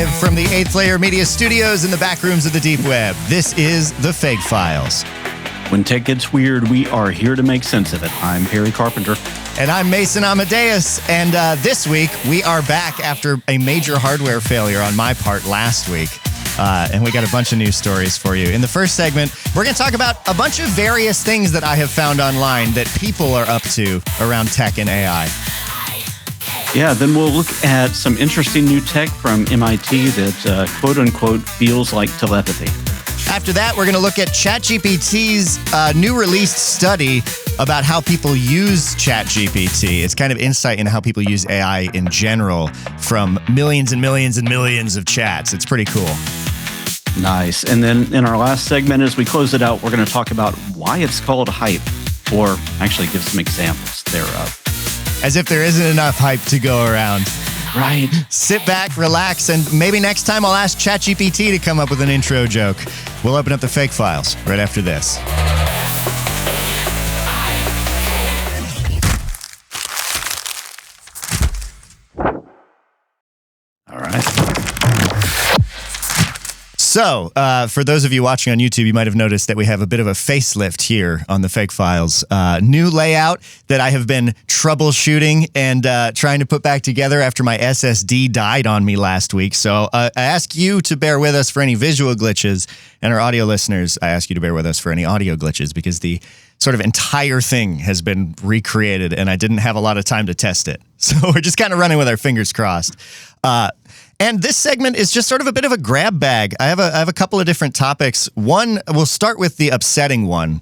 Live from the 8th Layer Media Studios in the back rooms of the deep web. This is the FAIK Files. When tech gets weird, we are here to make sense of it. I'm Perry Carpenter. And I'm Mason Amadeus. And this week, we are back after a major hardware failure on my part last week. And we got a bunch of news stories for you. In the first segment, we're going to talk about a bunch of various things that I have found online that people are up to around tech and AI. Yeah, then we'll look at some interesting new tech from MIT that quote-unquote feels like telepathy. After that, we're going to look at ChatGPT's new released study about how people use ChatGPT. It's kind of insight into how people use AI in general from millions and millions and millions of chats. It's pretty cool. Nice. And then in our last segment, as we close it out, we're going to talk about why it's called hype, or actually give some examples thereof. As if there isn't enough hype to go around. Right. Sit back, relax, and maybe next time I'll ask ChatGPT to come up with an intro joke. We'll open up the FAIK Files right after this. All right. So, for those of you watching on YouTube, you might have noticed that we have a bit of a facelift here on the FAIK Files. New layout that I have been troubleshooting and trying to put back together after my SSD died on me last week. So I ask you to bear with us for any visual glitches, and our audio listeners, I ask you to bear with us for any audio glitches, because the sort of entire thing has been recreated, and I didn't have a lot of time to test it. So we're just kind of running with our fingers crossed. And this segment is just sort of a bit of a grab bag. I have a couple of different topics. One, we'll start with the upsetting one,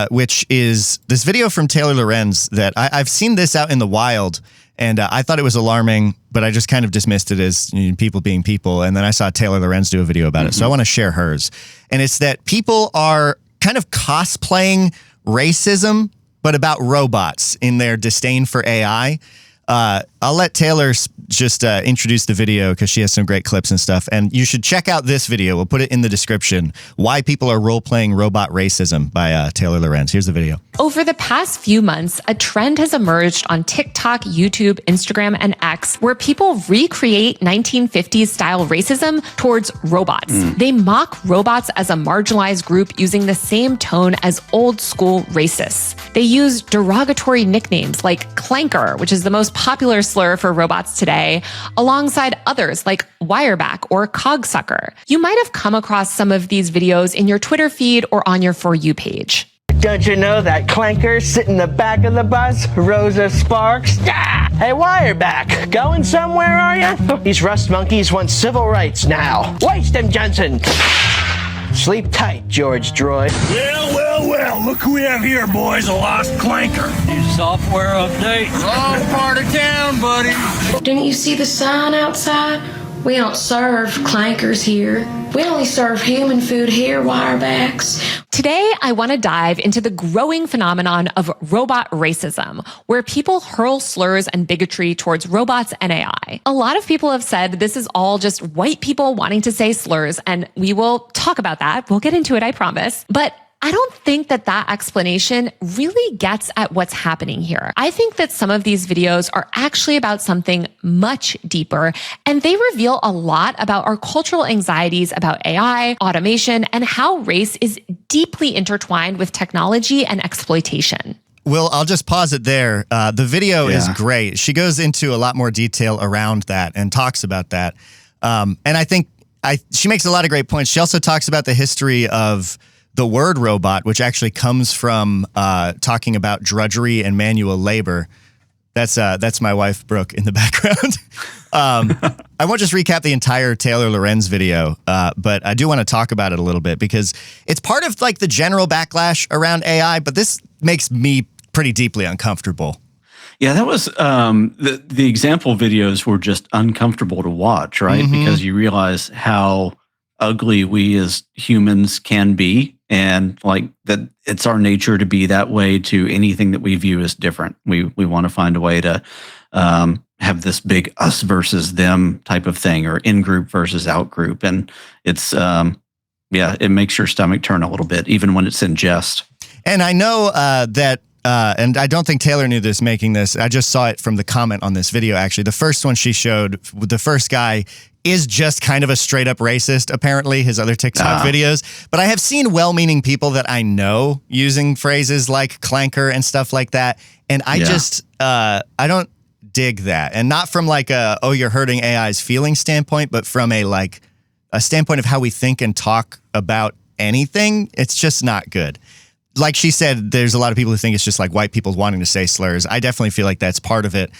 which is this video from Taylor Lorenz that I've seen this out in the wild, and I thought it was alarming, but I just kind of dismissed it as people being people. And then I saw Taylor Lorenz do a video about it, so I want to share hers. And it's that people are kind of cosplaying racism, but about robots in their disdain for AI. I'll let Taylor just introduce the video because she has some great clips and stuff. And you should check out this video. We'll put it in the description. Why People Are Role-Playing Robot Racism by Taylor Lorenz. Here's the video. Over the past few months, a trend has emerged on TikTok, YouTube, Instagram, and X where people recreate 1950s-style racism towards robots. They mock robots as a marginalized group using the same tone as old-school racists. They use derogatory nicknames like clanker, which is the most popular slur for robots today, alongside others like wireback or cogsucker. You might have come across some of these videos in your Twitter feed or on your For You page. Don't you know that clanker sit in the back of the bus? Rosa Sparks? Ah! Hey, Wireback, going somewhere, are you? These rust monkeys want civil rights now. Waste them, Johnson! Sleep tight, George Droid. Well, look who we have here, boys. A lost clanker. Need a software update. Wrong part of town, buddy. Didn't you see the sign outside? We don't serve clankers here. We only serve human food here, Wirebacks. Today, I want to dive into the growing phenomenon of robot racism, where people hurl slurs and bigotry towards robots and AI. A lot of people have said this is all just white people wanting to say slurs, and we will talk about that. We'll get into it, I promise. But I don't think that explanation really gets at what's happening here. I think that some of these videos are actually about something much deeper, and they reveal a lot about our cultural anxieties about AI, automation, and how race is deeply intertwined with technology and exploitation. Well, I'll just pause it there. The video is great. She goes into a lot more detail around that and talks about that. And I think she makes a lot of great points. She also talks about the history of the word robot, which actually comes from talking about drudgery and manual labor. That's my wife, Brooke, in the background. I won't just recap the entire Taylor Lorenz video, but I do want to talk about it a little bit because it's part of like the general backlash around AI, but this makes me pretty deeply uncomfortable. Yeah, that was the example videos were just uncomfortable to watch, right? Because you realize how ugly we as humans can be, and like that it's our nature to be that way to anything that we view as different. We want to find a way to have this big us versus them type of thing, or in-group versus out-group. And it's, it makes your stomach turn a little bit, even when it's in jest. And I know that and I don't think Taylor knew this making this. I just saw it from the comment on this video, actually. The first one she showed, the first guy is just kind of a straight up racist, apparently, his other TikTok videos. But I have seen well-meaning people that I know using phrases like clanker and stuff like that. And I just, I don't dig that. And not from like a, oh, you're hurting AI's feeling standpoint, but from a like a standpoint of how we think and talk about anything. It's just not good. Like she said, there's a lot of people who think it's just like white people wanting to say slurs. I definitely feel like that's part of it.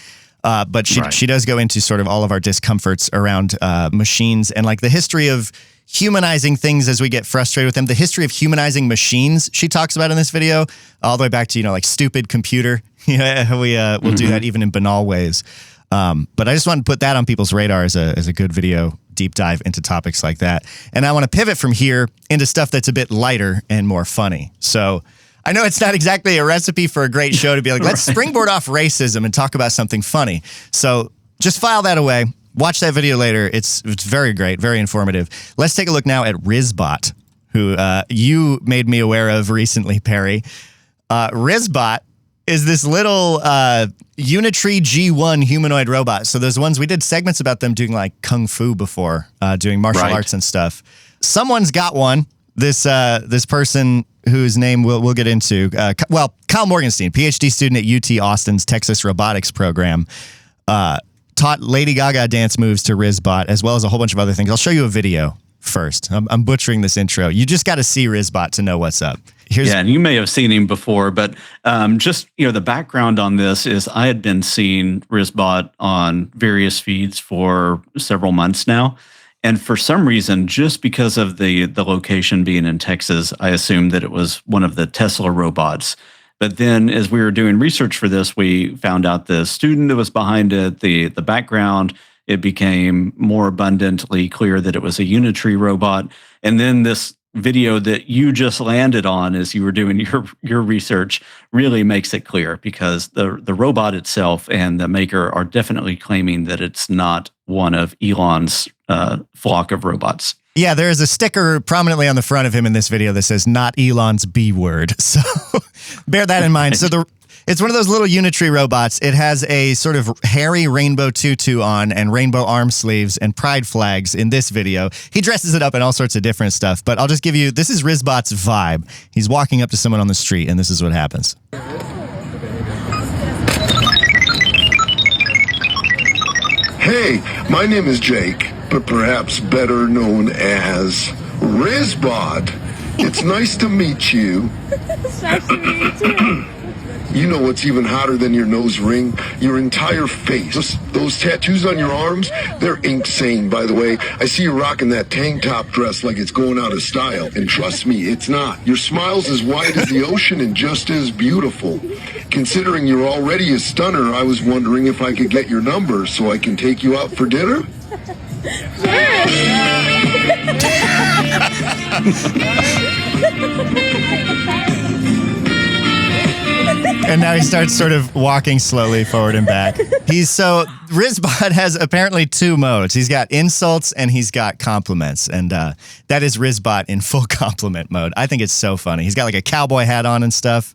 But she does go into sort of all of our discomforts around machines and like the history of humanizing things as we get frustrated with them. The history of humanizing machines she talks about in this video, all the way back to, like stupid computer. We'll do that even in banal ways. But I just want to put that on people's radar as a good video deep dive into topics like that. And I want to pivot from here into stuff that's a bit lighter and more funny. So I know it's not exactly a recipe for a great show to be like, let's springboard off racism and talk about something funny. So just file that away. Watch that video later. It's very great, very informative. Let's take a look now at Rizbot, who you made me aware of recently, Perry. Rizbot is this little Unitree G1 humanoid robot. So those ones, we did segments about them doing like Kung Fu before, doing martial arts and stuff. Someone's got one. This person whose name we'll get into. Kyle Morgenstein, PhD student at UT Austin's Texas Robotics program, taught Lady Gaga dance moves to Rizbot, as well as a whole bunch of other things. I'll show you a video first. I'm butchering this intro. You just got to see Rizbot to know what's up. And you may have seen him before, but just the background on this is I had been seeing Rizbot on various feeds for several months now. And for some reason, just because of the location being in Texas, I assumed that it was one of the Tesla robots. But then as we were doing research for this, we found out the student that was behind it, the background. It became more abundantly clear that it was a Unitree robot. And then this video that you just landed on as you were doing your research really makes it clear, because the robot itself and the maker are definitely claiming that it's not one of Elon's flock of robots. Yeah, there is a sticker prominently on the front of him in this video that says "Not Elon's B word." So bear that in mind. So it's one of those little Unitree robots. It has a sort of hairy rainbow tutu on and rainbow arm sleeves and pride flags in this video. He dresses it up in all sorts of different stuff, but I'll just give you, this is Rizbot's vibe. He's walking up to someone on the street, and this is what happens. Hey, my name is Jake, but perhaps better known as Rizbot. It's nice to meet you. It's nice to meet you too. You know what's even hotter than your nose ring? Your entire face. Those tattoos on your arms, they're ink-sane, by the way. I see you rocking that tank top dress like it's going out of style. And trust me, it's not. Your smile's as wide as the ocean and just as beautiful. Considering you're already a stunner, I was wondering if I could get your number so I can take you out for dinner? And now he starts sort of walking slowly forward and back. Rizbot has apparently two modes. He's got insults and he's got compliments. And that is Rizbot in full compliment mode. I think it's so funny. He's got like a cowboy hat on and stuff.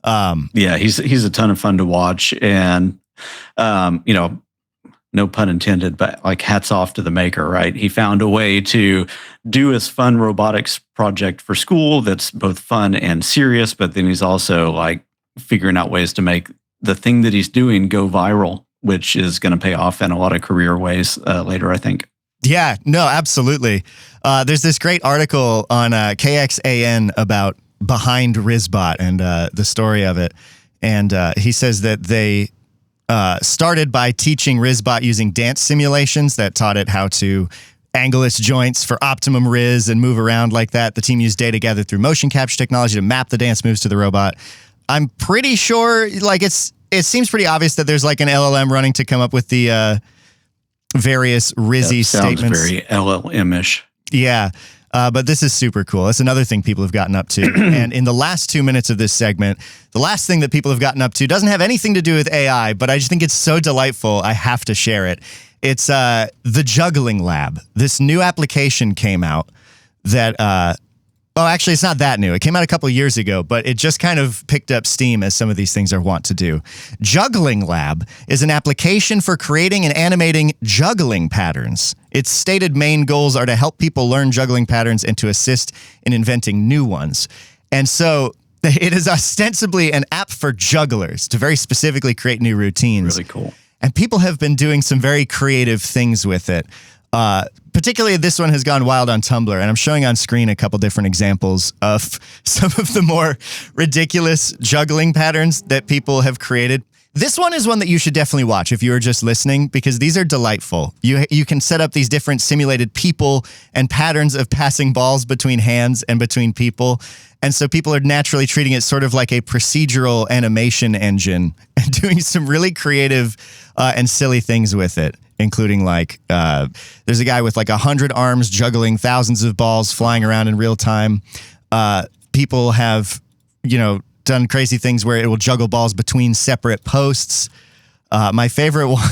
Yeah, he's a ton of fun to watch. And, no pun intended, but like hats off to the maker, right? He found a way to do his fun robotics project for school that's both fun and serious, but then he's also like figuring out ways to make the thing that he's doing go viral, which is going to pay off in a lot of career ways later, I think. Yeah, no, absolutely. There's this great article on KXAN about behind Rizbot and the story of it. And he says that they started by teaching Rizbot using dance simulations that taught it how to angle its joints for optimum riz and move around like that. The team used data gathered through motion capture technology to map the dance moves to the robot. I'm pretty sure, like, it seems pretty obvious that there's like an LLM running to come up with the various Rizzy statements. Sounds very LLM-ish. Yeah, but this is super cool. It's another thing people have gotten up to. And in the last 2 minutes of this segment, the last thing that people have gotten up to doesn't have anything to do with AI, but I just think it's so delightful, I have to share it. It's the Juggling Lab. This new application came out that Oh, actually, it's not that new. It came out a couple years ago, but it just kind of picked up steam as some of these things are wont to do. Juggling Lab is an application for creating and animating juggling patterns. Its stated main goals are to help people learn juggling patterns and to assist in inventing new ones. And so it is ostensibly an app for jugglers to very specifically create new routines. Really cool. And people have been doing some very creative things with it. Particularly this one has gone wild on Tumblr, and I'm showing on screen a couple different examples of some of the more ridiculous juggling patterns that people have created. This one is one that you should definitely watch if you are just listening, because these are delightful. You can set up these different simulated people and patterns of passing balls between hands and between people. And so people are naturally treating it sort of like a procedural animation engine and doing some really creative and silly things with it, including like there's a guy with like 100 arms juggling thousands of balls flying around in real time. People have, done crazy things where it will juggle balls between separate posts. My favorite one,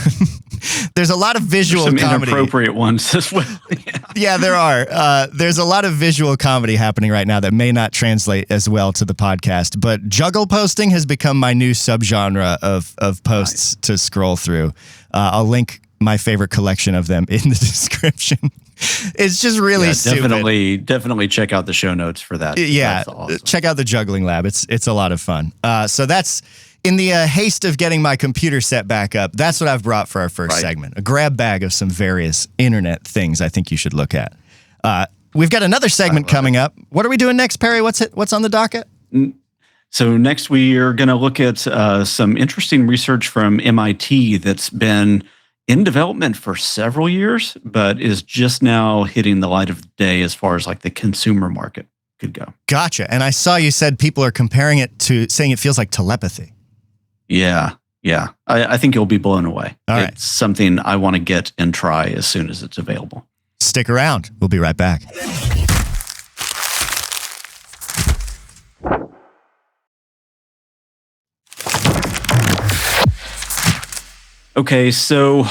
there's a lot of visual comedy. Inappropriate ones as well. Yeah, there are. There's a lot of visual comedy happening right now that may not translate as well to the podcast, but juggle posting has become my new subgenre of posts to scroll through. I'll link my favorite collection of them in the description. It's just really stupid. Definitely check out the show notes for that. Yeah, that's awesome. Check out the Juggling Lab. It's a lot of fun. So that's in the haste of getting my computer set back up. That's what I've brought for our first segment: a grab bag of some various internet things I think you should look at. We've got another segment coming up. What are we doing next, Perry? What's on the docket? So next we are going to look at some interesting research from MIT that's been in development for several years, but is just now hitting the light of day as far as like the consumer market could go. Gotcha. And I saw you said people are comparing it to saying it feels like telepathy. Yeah. I think you'll be blown away. All right. It's something I want to get and try as soon as it's available. Stick around. We'll be right back. Okay, so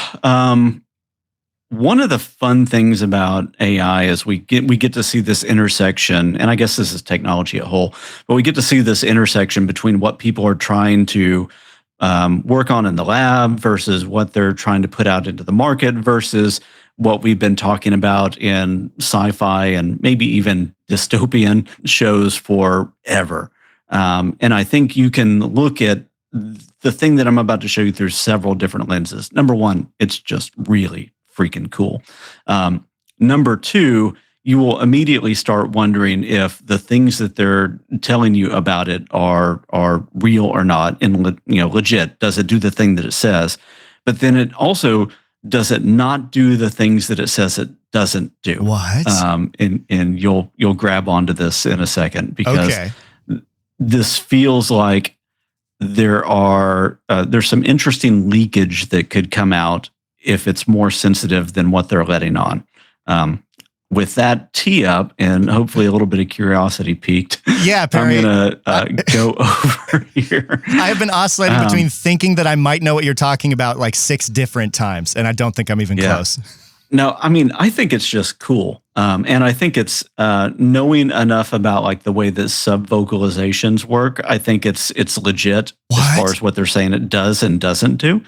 one of the fun things about AI is we get to see this intersection, and I guess this is technology at whole, but we get to see this intersection between what people are trying to work on in the lab versus what they're trying to put out into the market versus what we've been talking about in sci-fi and maybe even dystopian shows forever. And I think you can look at the thing that I'm about to show you through several different lenses. Number one, it's just really freaking cool. Number two, you will immediately start wondering if the things that they're telling you about it are real or not, and legit. Does it do the thing that it says? But then it also, does it not do the things that it says it doesn't do? What? And you'll grab onto this in a second, because this feels like there's some interesting leakage that could come out if it's more sensitive than what they're letting on. With that tee up and hopefully a little bit of curiosity peaked, yeah, Perry, I'm gonna go over here. I have been oscillating between thinking that I might know what you're talking about like 6 different times, and I don't think I'm even close. No, I mean, I think it's just cool. And I think it's knowing enough about like the way that sub-vocalizations work. I think it's legit as far as what they're saying it does and doesn't do.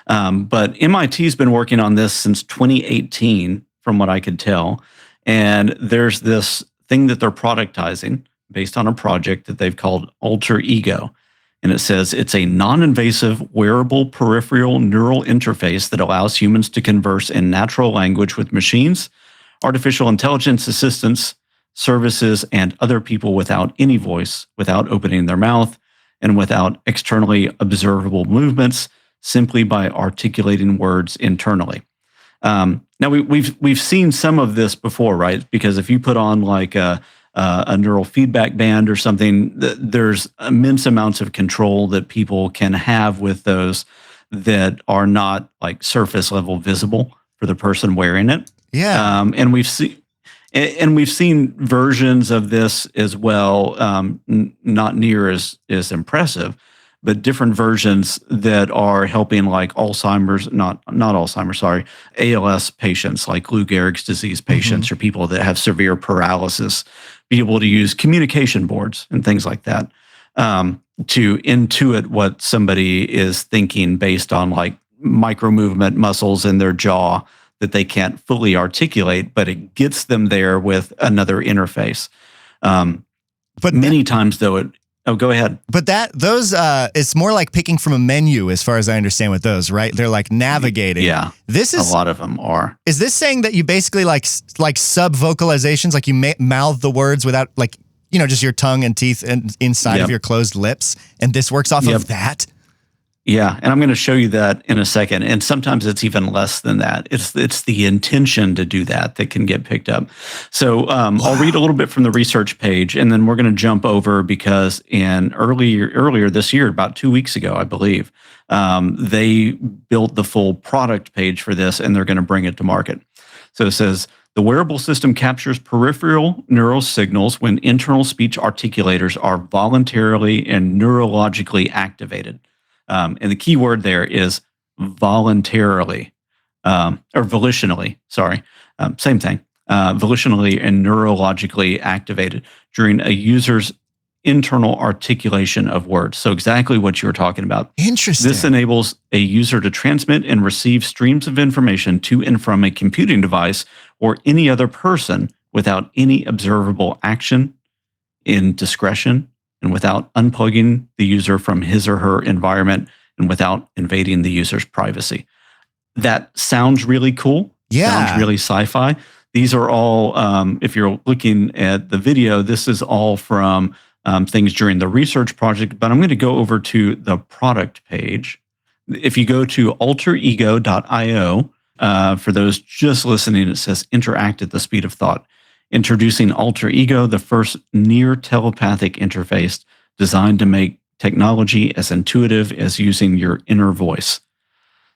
But MIT's been working on this since 2018, from what I could tell. And there's this thing that they're productizing based on a project that they've called Alter Ego. And it says it's a non-invasive, wearable, peripheral neural interface that allows humans to converse in natural language with machines, artificial intelligence assistants, services, and other people without any voice, without opening their mouth, and without externally observable movements, simply by articulating words internally. Now we've seen some of this before, right? Because if you put on like a neural feedback band or something, there's immense amounts of control that people can have with those that are not like surface level visible for the person wearing it. Yeah. And we've seen versions of this as well, not near as impressive, but different versions that are helping like Alzheimer's, not Alzheimer's, sorry, ALS patients, like Lou Gehrig's disease patients, or people that have severe paralysis, be able to use communication boards and things like that to intuit what somebody is thinking based on like micro movement muscles in their jaw that they can't fully articulate, but it gets them there with another interface. But many times though, go ahead. But those it's more like picking from a menu as far as I understand with those, right? They're like navigating. Yeah. This is a lot of them are. Is this saying that you basically like sub vocalizations, like you mouth the words without like, just your tongue and teeth and inside of your closed lips, and this works off of that? Yeah, and I'm going to show you that in a second. And sometimes it's even less than that. It's the intention to do that can get picked up. So I'll read a little bit from the research page, and then we're going to jump over because earlier this year, about 2 weeks ago, I believe, they built the full product page for this, and they're going to bring it to market. So it says, the wearable system captures peripheral neural signals when internal speech articulators are voluntarily and neurologically activated. And the key word there is voluntarily, or volitionally, sorry, same thing, volitionally and neurologically activated during a user's internal articulation of words. So exactly what you were talking about. Interesting. This enables a user to transmit and receive streams of information to and from a computing device or any other person without any observable action, in discretion, and without unplugging the user from his or her environment, and without invading the user's privacy. That sounds really cool. Yeah. Sounds really sci-fi. These are all, if you're looking at the video, this is all from things during the research project, but I'm going to go over to the product page. If you go to alterego.io, for those just listening, it says interact at the speed of thought. Introducing Alter Ego, the first near telepathic interface designed to make technology as intuitive as using your inner voice.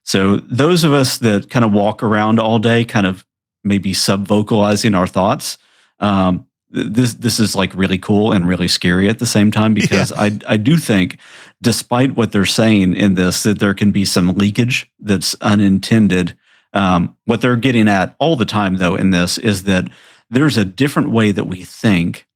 So those of us that kind of walk around all day, kind of maybe sub-vocalizing our thoughts, this is like really cool and really scary at the same time, because I do think, despite what they're saying in this, that there can be some leakage that's unintended. What they're getting at all the time, though, in this is that there's a different way that we think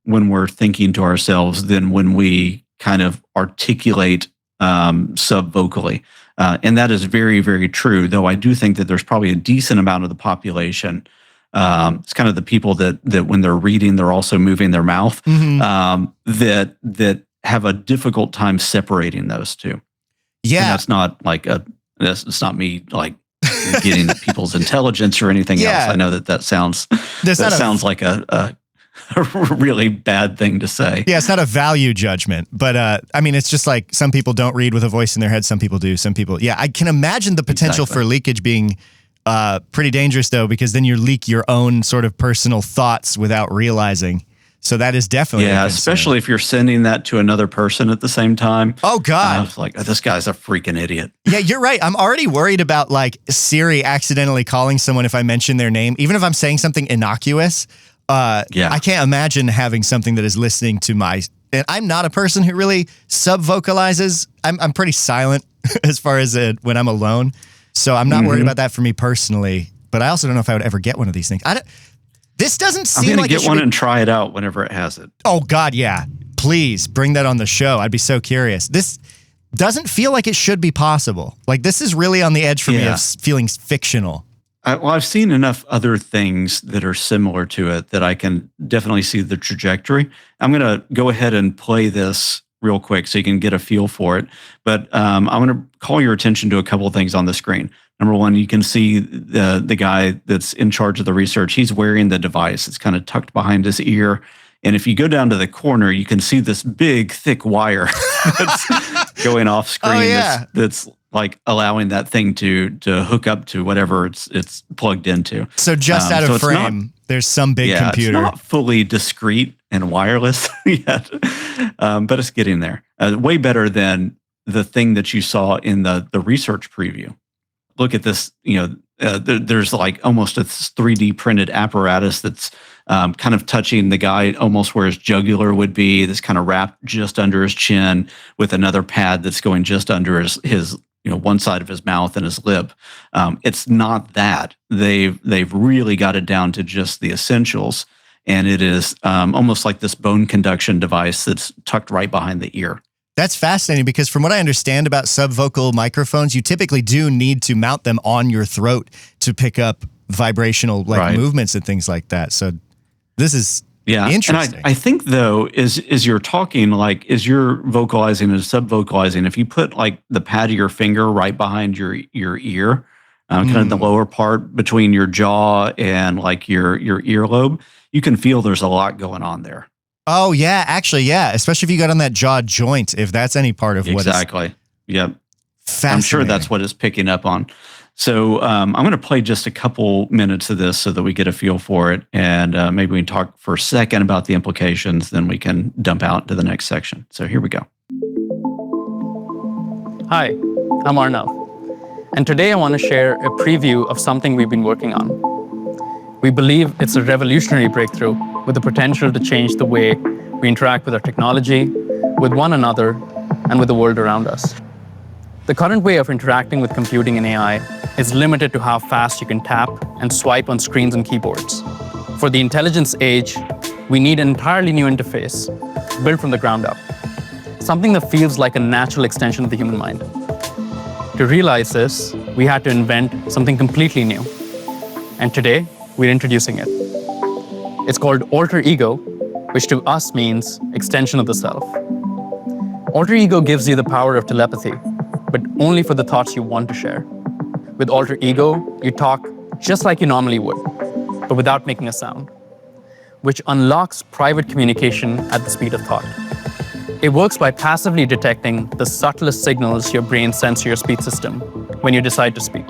when we're thinking to ourselves than when we kind of articulate sub-vocally. And that is very, very true, though I do think that there's probably a decent amount of the population. It's kind of the people that when they're reading, they're also moving their mouth, that have a difficult time separating those two. Yeah. And that's not like it's not me like getting people's intelligence or anything else. I know that sounds like a really bad thing to say. Yeah, it's not a value judgment, but I mean, it's just like some people don't read with a voice in their head. Some people do. Some people, I can imagine the potential for leakage being pretty dangerous, though, because then you leak your own sort of personal thoughts without realizing. So that is definitely especially if you're sending that to another person at the same time. Oh God, I was like, this guy's a freaking idiot. Yeah, you're right. I'm already worried about like Siri accidentally calling someone if I mention their name, even if I'm saying something innocuous. I can't imagine having something that is listening to and I'm not a person who really sub-vocalizes. I'm pretty silent as far as when I'm alone. So I'm not worried about that for me personally, but I also don't know if I would ever get one of these things. This doesn't seem like I'm going to get one and try it out whenever it has it. Oh God, yeah. Please bring that on the show. I'd be so curious. This doesn't feel like it should be possible. Like this is really on the edge for me of feeling fictional. I've seen enough other things that are similar to it that I can definitely see the trajectory. I'm going to go ahead and play this real quick so you can get a feel for it. But I'm going to call your attention to a couple of things on the screen. Number one, you can see the guy that's in charge of the research. He's wearing the device. It's kind of tucked behind his ear. And if you go down to the corner, you can see this big, thick wire that's going off screen. That's like allowing that thing to hook up to whatever it's plugged into. So just out of frame, there's some big computer. It's not fully discrete and wireless yet, but it's getting there. Way better than the thing that you saw in the research preview. Look at this, there's like almost a 3D printed apparatus that's kind of touching the guy almost where his jugular would be. That's kind of wrapped just under his chin with another pad that's going just under his one side of his mouth and his lip. It's not that. They've really got it down to just the essentials, and it is almost like this bone conduction device that's tucked right behind the ear. That's fascinating because from what I understand about subvocal microphones, you typically do need to mount them on your throat to pick up vibrational movements and things like that. So this is interesting. And I think though, is you're talking like, is you're vocalizing and subvocalizing, if you put like the pad of your finger right behind your ear, kind of the lower part between your jaw and like your earlobe, you can feel there's a lot going on there. Oh, yeah. Actually, yeah. Especially if you got on that jaw joint, if that's any part of what Exactly. Yep. I'm sure that's what it's picking up on. So I'm going to play just a couple minutes of this so that we get a feel for it. And maybe we can talk for a second about the implications. Then we can dump out to the next section. So here we go. Hi, I'm Arnav. And today I want to share a preview of something we've been working on. We believe it's a revolutionary breakthrough with the potential to change the way we interact with our technology, with one another, and with the world around us. The current way of interacting with computing and AI is limited to how fast you can tap and swipe on screens and keyboards. For the intelligence age, we need an entirely new interface, built from the ground up, something that feels like a natural extension of the human mind. To realize this, we had to invent something completely new. And today, we're introducing it. It's called alter ego, which to us means extension of the self. Alter ego gives you the power of telepathy, but only for the thoughts you want to share. With alter ego, you talk just like you normally would, but without making a sound, which unlocks private communication at the speed of thought. It works by passively detecting the subtlest signals your brain sends to your speech system when you decide to speak.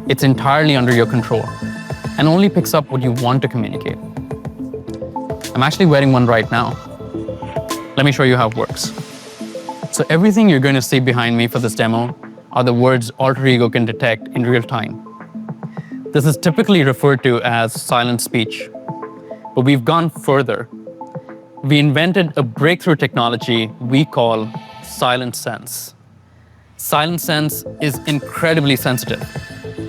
It's entirely under your control and only picks up what you want to communicate. I'm actually wearing one right now. Let me show you how it works. So everything you're going to see behind me for this demo are the words alter ego can detect in real time. This is typically referred to as silent speech, but we've gone further. We invented a breakthrough technology we call silent sense. Silent sense is incredibly sensitive.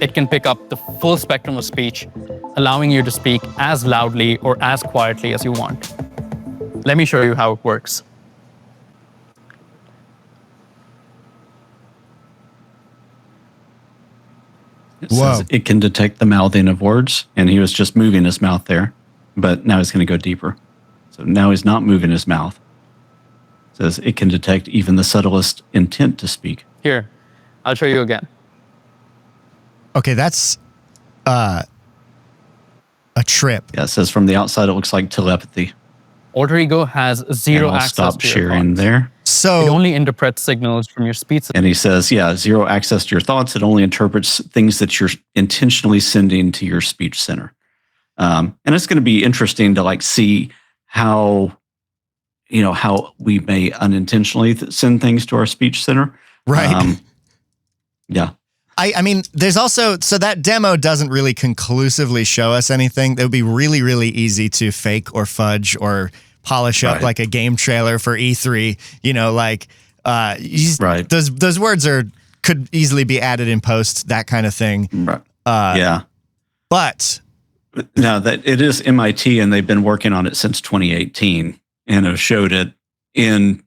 It can pick up the full spectrum of speech, allowing you to speak as loudly or as quietly as you want. Let me show you how it works. It says it can detect the mouthing of words, and he was just moving his mouth there, but now he's going to go deeper. So now he's not moving his mouth. It says it can detect even the subtlest intent to speak. Here, I'll show you again. Okay, that's a trip. Yeah, it says from the outside it looks like telepathy. Alter ego has zero access stop to your sharing thoughts. there. So It only interprets signals from your speech system. And he says, yeah, zero access to your thoughts. It only interprets things that you're intentionally sending to your speech center. And it's going to be interesting to like see how we may unintentionally send things to our speech center. Right. Yeah. I mean, there's also, so that demo doesn't really conclusively show us anything. It would be really, really easy to fake or fudge or polish up like a game trailer for E3. Those words could easily be added in post, that kind of thing. Right. But no, that it is MIT, and they've been working on it since 2018 and have showed it in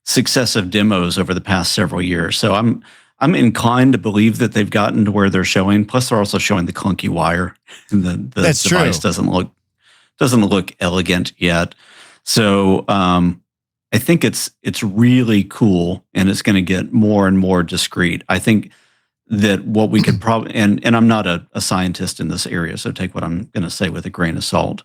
successive demos over the past several years. So I'm inclined to believe that they've gotten to where they're showing. Plus, they're also showing the clunky wire, and the That's device true. doesn't look elegant yet. So I think it's really cool, and it's going to get more and more discreet. I think that what we could probably, and I'm not a scientist in this area, so take what I'm going to say with a grain of salt,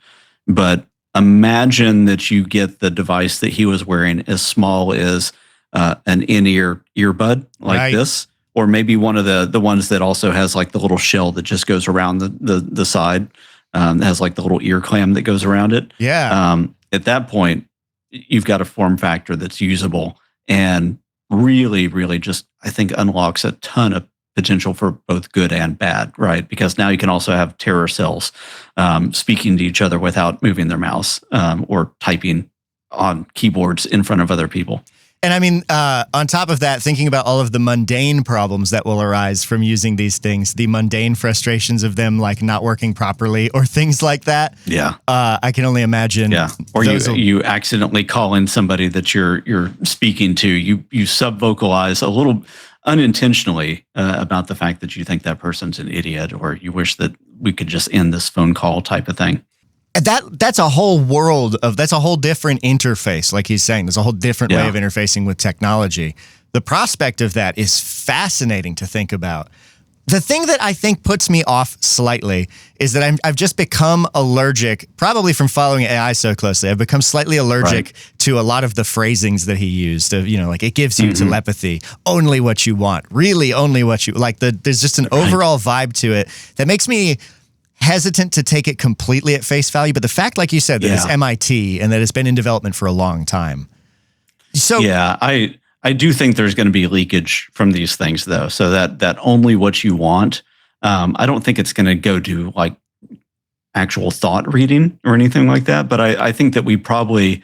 but imagine that you get the device that he was wearing as small as an in-ear earbud like this, or maybe one of the ones that also has like the little shell that just goes around the side, has like the little ear clam that goes around it. Yeah. At that point, you've got a form factor that's usable and really, really just, I think, unlocks a ton of potential for both good and bad, right? Because now you can also have terror cells speaking to each other without moving their mouse or typing on keyboards in front of other people. And I mean, on top of that, thinking about all of the mundane problems that will arise from using these things, the mundane frustrations of them like not working properly or things like that. Yeah. I can only imagine. Yeah. Or you accidentally call in somebody that you're speaking to. You sub-vocalize a little unintentionally about the fact that you think that person's an idiot, or you wish that we could just end this phone call type of thing. That's a whole world that's a whole different interface. Like he's saying, there's a whole different way of interfacing with technology. The prospect of that is fascinating to think about. The thing that I think puts me off slightly is that I've just become allergic, probably from following AI so closely. I've become slightly allergic to a lot of the phrasings that he used of, like it gives you telepathy, only what you want, really only what you like. There's just an overall vibe to it that makes me hesitant to take it completely at face value. But the fact, like you said, that it's MIT and that it's been in development for a long time. So yeah, I do think there's going to be leakage from these things, though. So that only what you want, I don't think it's going to go to like actual thought reading or anything like that. But I think that we probably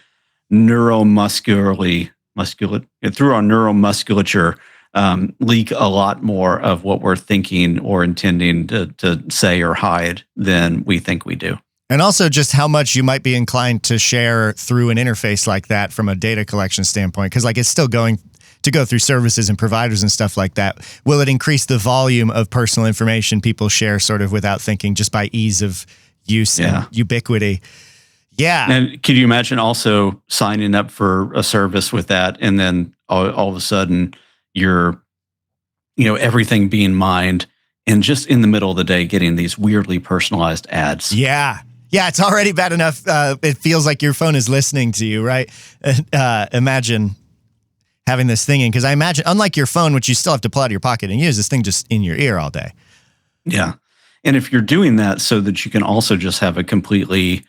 through our neuromusculature, leak a lot more of what we're thinking or intending to say or hide than we think we do. And also just how much you might be inclined to share through an interface like that from a data collection standpoint, because like it's still going to go through services and providers and stuff like that. Will it increase the volume of personal information people share sort of without thinking, just by ease of use and ubiquity? Yeah. And could you imagine also signing up for a service with that, and then all of a sudden you're, everything being mined, and just in the middle of the day getting these weirdly personalized ads? Yeah. Yeah, it's already bad enough. It feels like your phone is listening to you, right? Imagine having this thing in, because I imagine, unlike your phone, which you still have to pull out of your pocket and use, this thing just in your ear all day. Yeah. And if you're doing that so that you can also just have a completely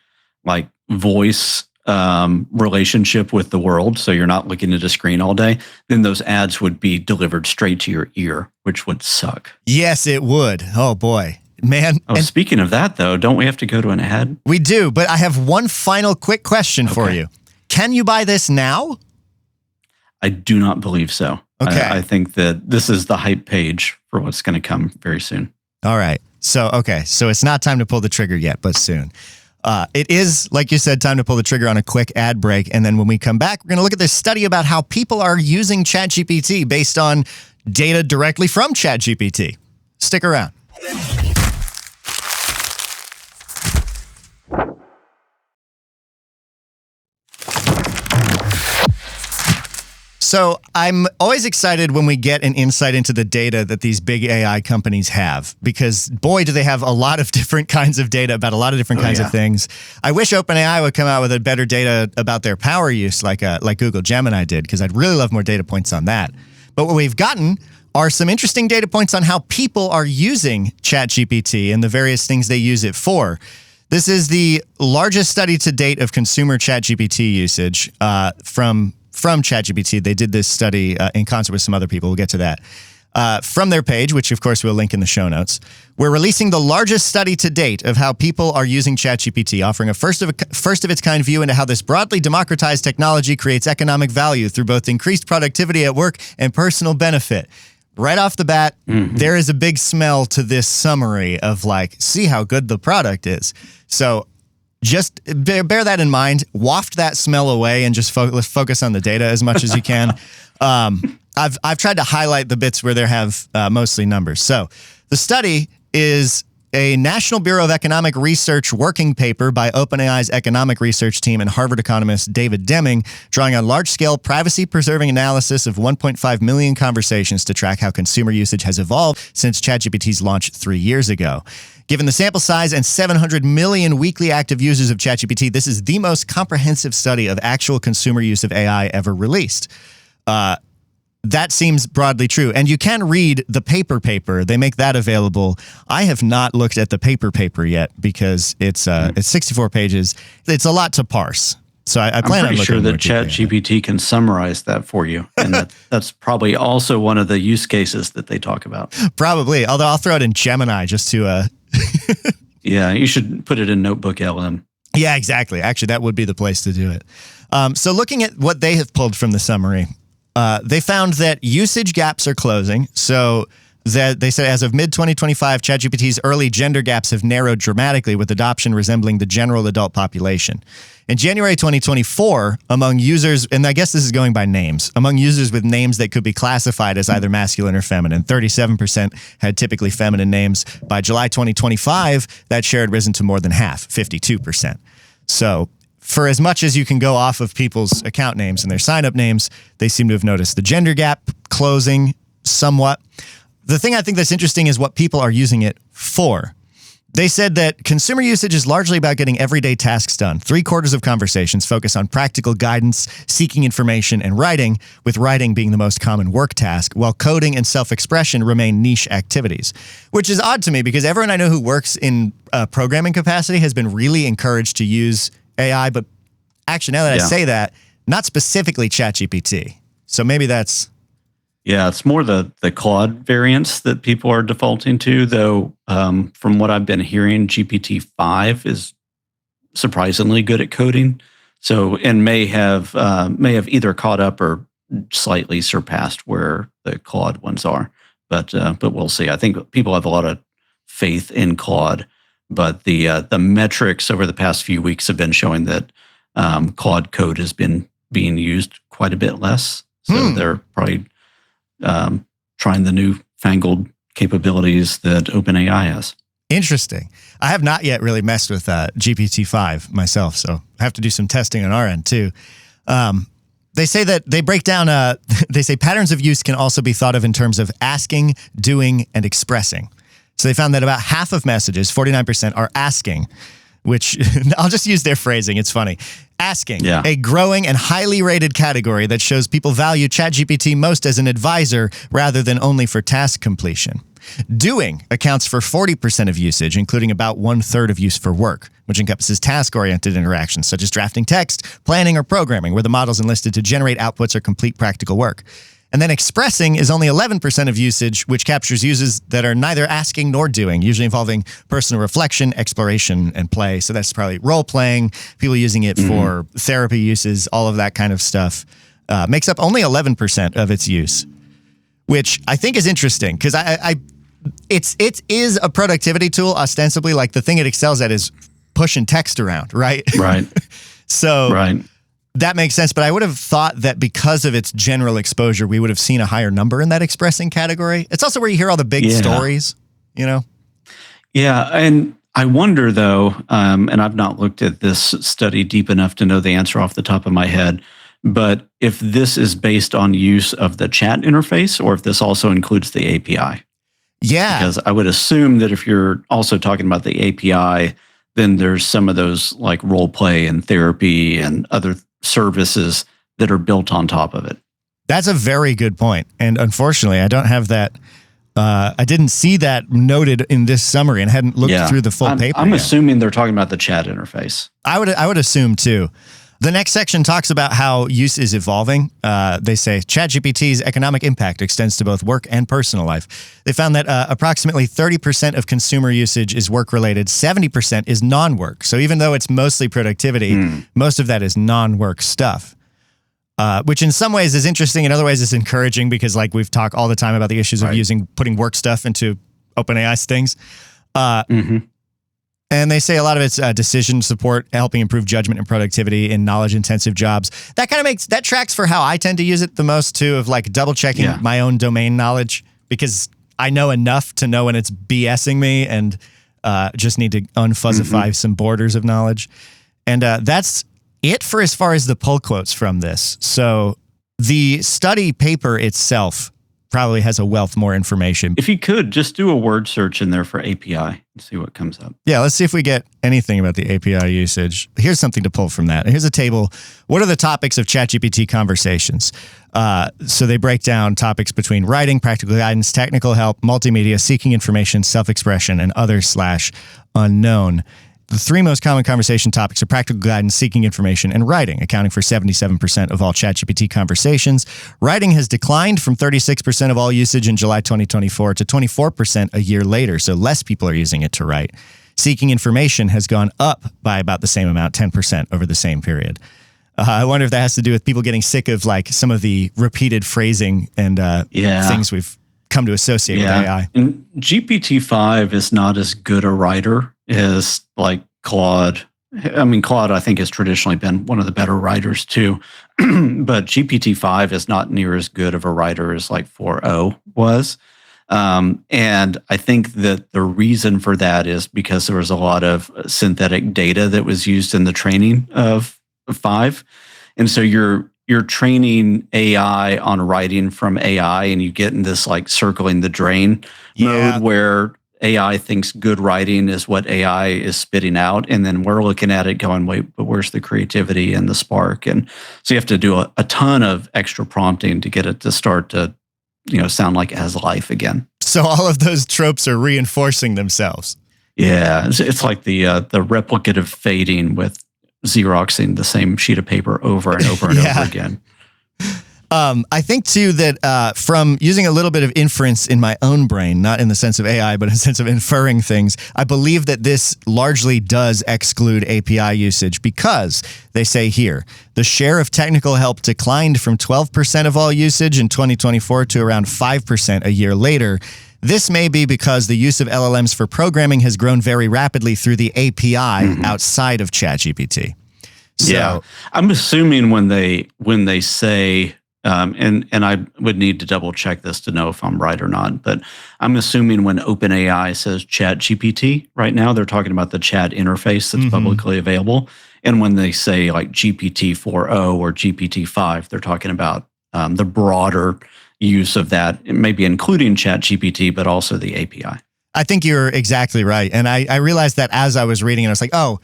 like voice relationship with the world, so you're not looking at a screen all day, then those ads would be delivered straight to your ear, which would suck. Yes, it would. Oh, boy. Man. Oh, and speaking of that, though, don't we have to go to an ad? We do, but I have one final quick question for you. Can you buy this now? I do not believe so. Okay. I think that this is the hype page for what's going to come very soon. All right. So it's not time to pull the trigger yet, but soon. It is, like you said, time to pull the trigger on a quick ad break. And then when we come back, we're going to look at this study about how people are using ChatGPT based on data directly from ChatGPT. Stick around. So I'm always excited when we get an insight into the data that these big AI companies have, because boy, do they have a lot of different kinds of data about a lot of different kinds of things. I wish OpenAI would come out with a better data about their power use like Google Gemini did, because I'd really love more data points on that. But what we've gotten are some interesting data points on how people are using ChatGPT and the various things they use it for. This is the largest study to date of consumer ChatGPT usage from ChatGPT. They did this study in concert with some other people. We'll get to that. From their page, which of course we'll link in the show notes, we're releasing the largest study to date of how people are using ChatGPT, offering a first of its kind view into how this broadly democratized technology creates economic value through both increased productivity at work and personal benefit. Right off the bat, there is a big smell to this summary of like, see how good the product is. So just bear that in mind, waft that smell away, and just let's focus on the data as much as you can. I've tried to highlight the bits where there have mostly numbers. So the study is a National Bureau of Economic Research working paper by OpenAI's economic research team and Harvard economist David Deming, drawing on large-scale privacy-preserving analysis of 1.5 million conversations to track how consumer usage has evolved since ChatGPT's launch 3 years ago. Given the sample size and 700 million weekly active users of ChatGPT, this is the most comprehensive study of actual consumer use of AI ever released. That seems broadly true. And you can read the paper. They make that available. I have not looked at the paper yet because it's 64 pages. It's a lot to parse. So I plan I'm on pretty looking sure more that deeply at it. ChatGPT can summarize that for you. And that's probably also one of the use cases that they talk about. Probably, although I'll throw it in Gemini just to... Yeah, you should put it in Notebook LM. Yeah, exactly. Actually, that would be the place to do it. So looking at what they have pulled from the summary, they found that usage gaps are closing. So that they said as of mid-2025, ChatGPT's early gender gaps have narrowed dramatically, with adoption resembling the general adult population. In January 2024, among users, and I guess this is going by names, among users with names that could be classified as either masculine or feminine, 37% had typically feminine names. By July 2025, that share had risen to more than half, 52%. So for as much as you can go off of people's account names and their sign-up names, they seem to have noticed the gender gap closing somewhat. The thing I think that's interesting is what people are using it for. They said that consumer usage is largely about getting everyday tasks done. 3/4 of conversations focus on practical guidance, seeking information, and writing, with writing being the most common work task, while coding and self-expression remain niche activities. Which is odd to me because everyone I know who works in programming capacity has been really encouraged to use AI, but actually now that I say that, not specifically ChatGPT. So maybe that's... Yeah, it's more the Claude variants that people are defaulting to, though. From what I've been hearing, GPT-5 is surprisingly good at coding. So, and may have either caught up or slightly surpassed where the Claude ones are. But we'll see. I think people have a lot of faith in Claude, but the metrics over the past few weeks have been showing that Claude code has been being used quite a bit less. So they're probably trying the newfangled capabilities that OpenAI has. Interesting. I have not yet really messed with GPT-5 myself, so I have to do some testing on our end too. They say that they break down, they say patterns of use can also be thought of in terms of asking, doing, and expressing. So they found that about half of messages, 49%, are asking, which I'll just use their phrasing. It's funny. Asking, a growing and highly rated category that shows people value ChatGPT most as an advisor rather than only for task completion. Doing accounts for 40% of usage, including about 1/3 of use for work, which encompasses task-oriented interactions such as drafting text, planning, or programming, where the model's enlisted to generate outputs or complete practical work. And then expressing is only 11% of usage, which captures uses that are neither asking nor doing, usually involving personal reflection, exploration, and play. So that's probably role-playing, people using it for therapy uses, all of that kind of stuff. Makes up only 11% of its use, which I think is interesting because it is a productivity tool, ostensibly. Like the thing it excels at is pushing text around, right? Right. So... Right. That makes sense, but I would have thought that because of its general exposure, we would have seen a higher number in that expressing category. It's also where you hear all the big stories, you know? Yeah, and I wonder, though, and I've not looked at this study deep enough to know the answer off the top of my head, but if this is based on use of the chat interface or if this also includes the API. Yeah. Because I would assume that if you're also talking about the API, then there's some of those like role play and therapy and other services that are built on top of it. That's a very good point. And unfortunately, I don't have that. I didn't see that noted in this summary and hadn't looked through the full paper. I'm assuming they're talking about the chat interface. I would assume too. The next section talks about how use is evolving. They say ChatGPT's economic impact extends to both work and personal life. They found that approximately 30% of consumer usage is work-related, 70% is non-work. So even though it's mostly productivity, most of that is non-work stuff, which in some ways is interesting. In other ways, it's encouraging because like we've talked all the time about the issues of putting work stuff into OpenAI's things. And they say a lot of it's decision support, helping improve judgment and productivity in knowledge-intensive jobs. That kind of that tracks for how I tend to use it the most too, of like double-checking my own domain knowledge because I know enough to know when it's BSing me and just need to unfuzzify some borders of knowledge. And that's it for as far as the pull quotes from this. So the study paper itself probably has a wealth more information. If you could, just do a word search in there for API and see what comes up. Yeah, let's see if we get anything about the API usage. Here's something to pull from that. Here's a table. What are the topics of ChatGPT conversations? So they break down topics between writing, practical guidance, technical help, multimedia, seeking information, self-expression, and other/unknown. The three most common conversation topics are practical guidance, seeking information, and writing, accounting for 77% of all ChatGPT conversations. Writing has declined from 36% of all usage in July 2024 to 24% a year later, so less people are using it to write. Seeking information has gone up by about the same amount, 10% over the same period. I wonder if that has to do with people getting sick of like some of the repeated phrasing and things we've come to associate with AI. And GPT-5 is not as good a writer as like Claude. I mean, Claude, I think, has traditionally been one of the better writers too. But GPT-5 is not near as good of a writer as like 4.0 was. And I think that the reason for that is because there was a lot of synthetic data that was used in the training of 5. And so you're training AI on writing from AI, and you get in this like circling the drain mode where AI thinks good writing is what AI is spitting out. And then we're looking at it going, wait, but where's the creativity and the spark? And so you have to do a ton of extra prompting to get it to start to, sound like it has life again. So all of those tropes are reinforcing themselves. Yeah. It's like the replicative fading with Xeroxing the same sheet of paper over and over and over again. I think too that from using a little bit of inference in my own brain, not in the sense of AI, but in the sense of inferring things, I believe that this largely does exclude API usage because they say here, the share of technical help declined from 12% of all usage in 2024 to around 5% a year later. This may be because the use of LLMs for programming has grown very rapidly through the API outside of ChatGPT. So, I'm assuming when they say, and I would need to double check this to know if I'm right or not, but I'm assuming when OpenAI says ChatGPT right now, they're talking about the chat interface that's publicly available. And when they say like GPT 4.0 or GPT 5, they're talking about the broader use of that, maybe including ChatGPT, but also the API. I think you're exactly right. And I realized that as I was reading it, I was like, oh,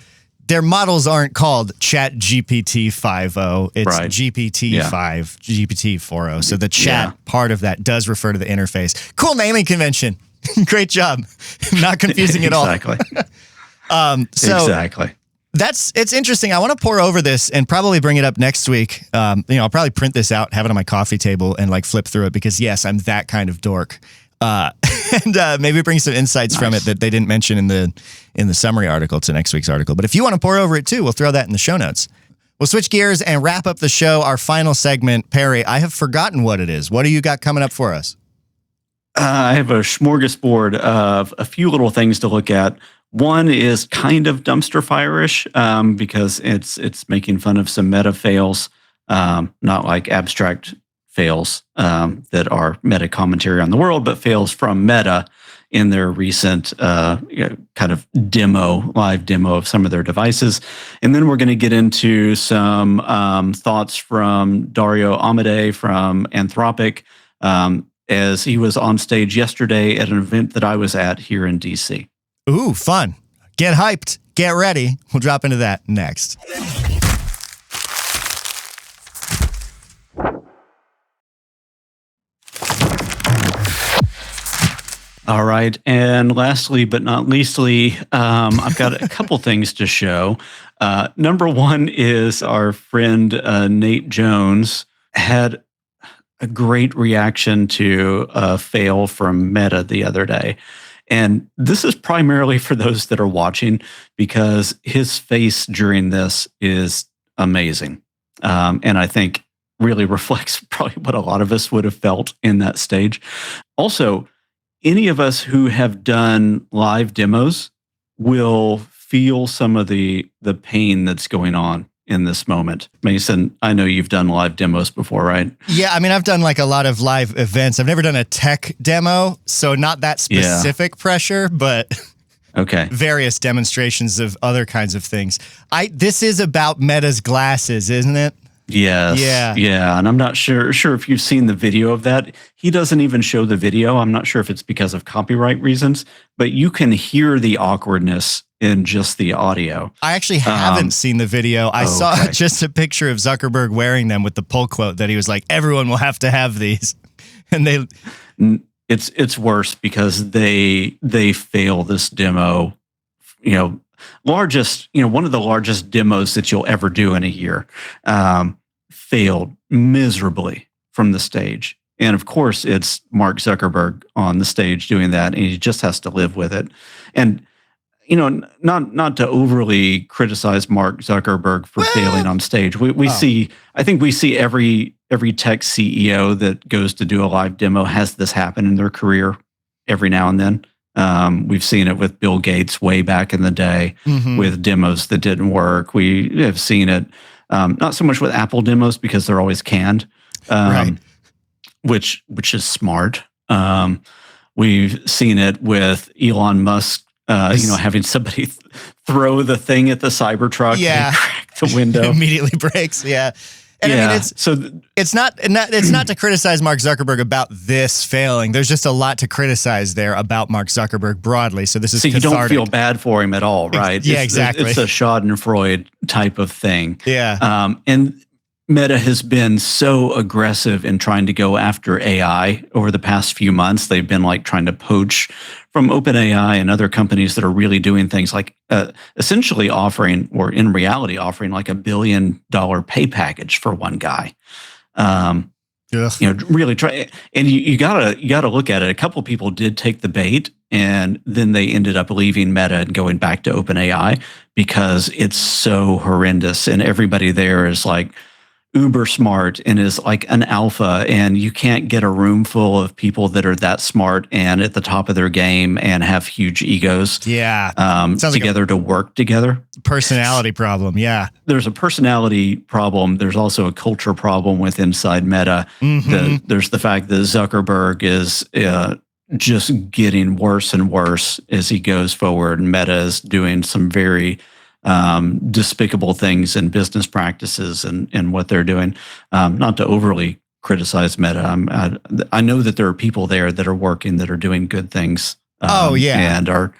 their models aren't called ChatGPT 5.0. It's GPT 5, GPT 4.0. So the chat part of that does refer to the interface. Cool naming convention. Great job. Not confusing at all. Exactly. Exactly. It's interesting. I want to pour over this and probably bring it up next week. I'll probably print this out, have it on my coffee table, and like flip through it because yes, I'm that kind of dork. And maybe bring some insights from it that they didn't mention in the summary article to next week's article. But if you want to pour over it too, we'll throw that in the show notes. We'll switch gears and wrap up the show. Our final segment, Perry, I have forgotten what it is. What do you got coming up for us? I have a smorgasbord of a few little things to look at. One is kind of dumpster fire-ish because it's making fun of some meta fails, not like abstract fails that are meta commentary on the world, but fails from Meta in their recent kind of live demo of some of their devices. And then we're going to get into some thoughts from Dario Amodei from Anthropic as he was on stage yesterday at an event that I was at here in DC. Ooh, fun. Get hyped. Get ready. We'll drop into that next. All right. And lastly, but not leastly, I've got a couple things to show. Number one is our friend Nate Jones had a great reaction to a fail from Meta the other day. And this is primarily for those that are watching because his face during this is amazing. And I think really reflects probably what a lot of us would have felt in that stage. Also, any of us who have done live demos will feel some of the pain that's going on in this moment. Mason, I know you've done live demos before, right? Yeah, I mean, I've done like a lot of live events. I've never done a tech demo, so not that specific pressure, but various demonstrations of other kinds of things. This is about Meta's glasses, isn't it? Yes. Yeah. And I'm not sure if you've seen the video of that. He doesn't even show the video. I'm not sure if it's because of copyright reasons, but you can hear the awkwardness in just the audio. I actually haven't seen the video. I saw just a picture of Zuckerberg wearing them with the pull quote that he was like, everyone will have to have these. And it's worse because they fail this demo, largest, one of the largest demos that you'll ever do in a year, failed miserably from the stage. And of course, it's Mark Zuckerberg on the stage doing that, and he just has to live with it. And not to overly criticize Mark Zuckerberg for failing on stage. I think we see every tech CEO that goes to do a live demo has this happen in their career every now and then. We've seen it with Bill Gates way back in the day with demos that didn't work. We have seen it not so much with Apple demos because they're always canned, right. which is smart. We've seen it with Elon Musk. Having somebody throw the thing at the Cybertruck and crack the window. Immediately breaks, yeah. And I mean, it's not to criticize Mark Zuckerberg about this failing. There's just a lot to criticize there about Mark Zuckerberg broadly. So this is cathartic. You don't feel bad for him at all, right? Yeah, exactly. It's a Schadenfreude type of thing. Yeah. And Meta has been so aggressive in trying to go after AI over the past few months. They've been trying to poach from OpenAI and other companies that are really doing things like essentially offering, or in reality offering, like $1 billion pay package for one guy. Really try. And you gotta look at it. A couple of people did take the bait, and then they ended up leaving Meta and going back to OpenAI because it's so horrendous, and everybody there is uber smart and is like an alpha, and you can't get a room full of people that are that smart and at the top of their game and have huge egos. Yeah. Together to work together. Personality problem. Yeah. There's a personality problem. There's also a culture problem with inside Meta. There's the fact that Zuckerberg is just getting worse and worse as he goes forward. Meta is doing some very despicable things in business practices and what they're doing. Not to overly criticize Meta. I know that there are people there that are working, that are doing good things. And are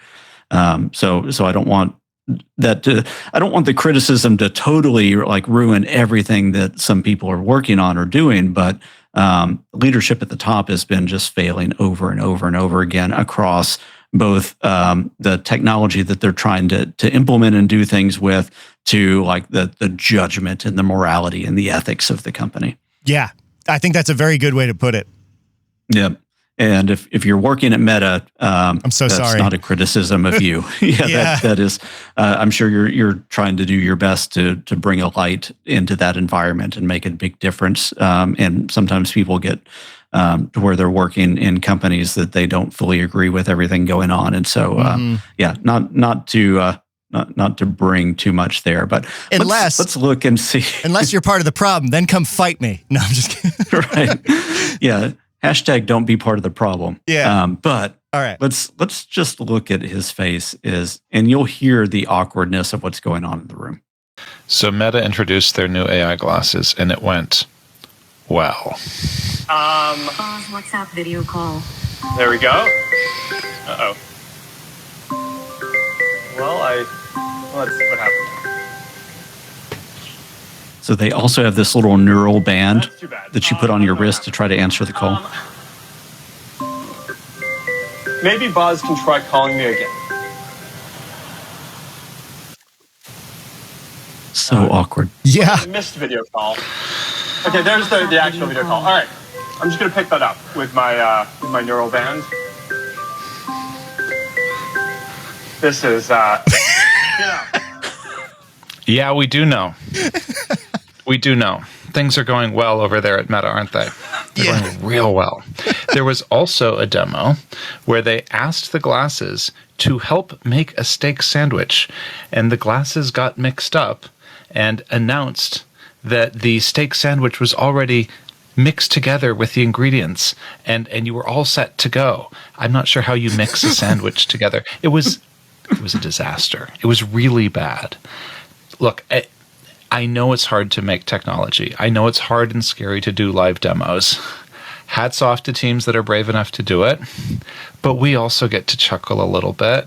so I don't want I don't want the criticism to totally ruin everything that some people are working on or doing, but leadership at the top has been just failing over and over and over again across both the technology that they're trying to implement and do things with, to the judgment and the morality and the ethics of the company. Yeah, I think that's a very good way to put it. Yeah. And if you're working at Meta, I'm so sorry. That's not a criticism of you. That is. I'm sure you're trying to do your best to bring a light into that environment and make a big difference. And sometimes people get to where they're working in companies that they don't fully agree with everything going on, and so not to bring too much there, but let's look and see. Unless you're part of the problem, then come fight me. No, I'm just kidding. Right? Yeah. Hashtag don't be part of the problem. Yeah. But all right, let's just look at his face and you'll hear the awkwardness of what's going on in the room. So Meta introduced their new AI glasses, and it went well. WhatsApp video call. There we go. Uh-oh. Well, let's see what happened. So they also have this little neural band that you put on your wrist to try to answer the call. Maybe Buzz can try calling me again. So awkward. Yeah. Missed video call. Okay, there's the actual video call. All right, I'm just gonna pick that up with my neural band. This is Yeah, we do know. We do know. Things are going well over there at Meta, aren't they? They're going real well. There was also a demo where they asked the glasses to help make a steak sandwich, and the glasses got mixed up and announced that the steak sandwich was already mixed together with the ingredients, and you were all set to go. I'm not sure how you mix a sandwich together. It was a disaster. It was really bad. Look, I know it's hard to make technology. I know it's hard and scary to do live demos. Hats off to teams that are brave enough to do it. But we also get to chuckle a little bit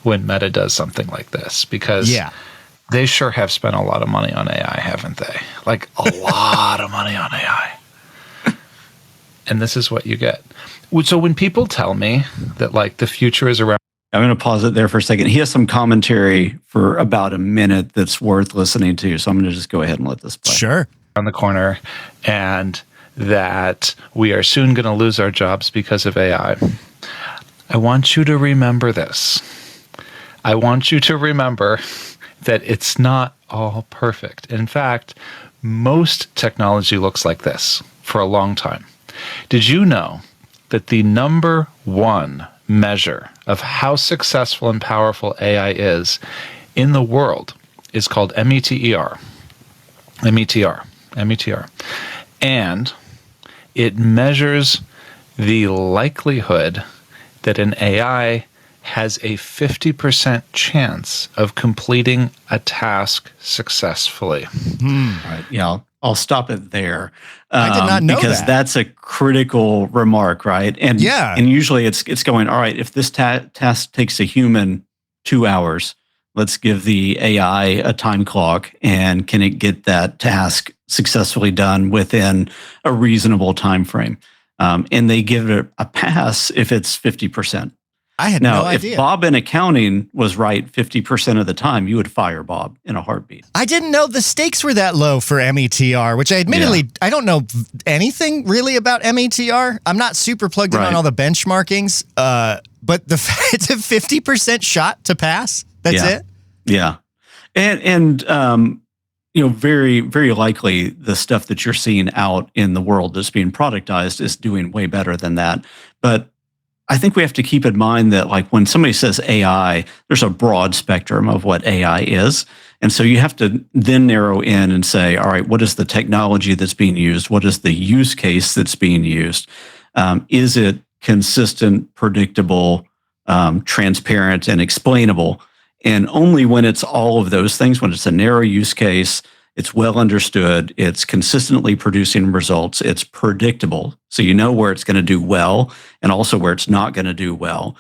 when Meta does something like this, because they sure have spent a lot of money on AI, haven't they? Like a lot of money on AI. And this is what you get. So when people tell me that the future is around I'm going to pause it there for a second. He has some commentary for about a minute that's worth listening to. So I'm going to just go ahead and let this play. Sure. On the corner, and that we are soon going to lose our jobs because of AI. I want you to remember this. I want you to remember that it's not all perfect. In fact, most technology looks like this for a long time. Did you know that the number one measure of how successful and powerful AI is in the world is called METER. METR. And it measures the likelihood that an AI has a 50% chance of completing a task successfully. All right. Yeah, I'll stop it there. I did not know because that. That's a critical remark, right? And and usually it's going, all right, if this task takes a human 2 hours, let's give the AI a time clock, and can it get that task successfully done within a reasonable time frame? And they give it a pass if it's 50%. I had no idea. If Bob in accounting was right 50% of the time, you would fire Bob in a heartbeat. I didn't know the stakes were that low for METR, which I admittedly, I don't know anything really about METR. I'm not super plugged in on all the benchmarkings, but it's a 50% shot to pass. That's it? Yeah. And very, very likely the stuff that you're seeing out in the world that's being productized is doing way better than that. But I think we have to keep in mind that, like, when somebody says AI, there's a broad spectrum of what AI is. And so you have to then narrow in and say, all right, what is the technology that's being used? What is the use case that's being used? Is it consistent, predictable, transparent, and explainable? And only when it's all of those things, when it's a narrow use case, it's well understood, it's consistently producing results, it's predictable. So you know where it's going to do well and also where it's not going to do well.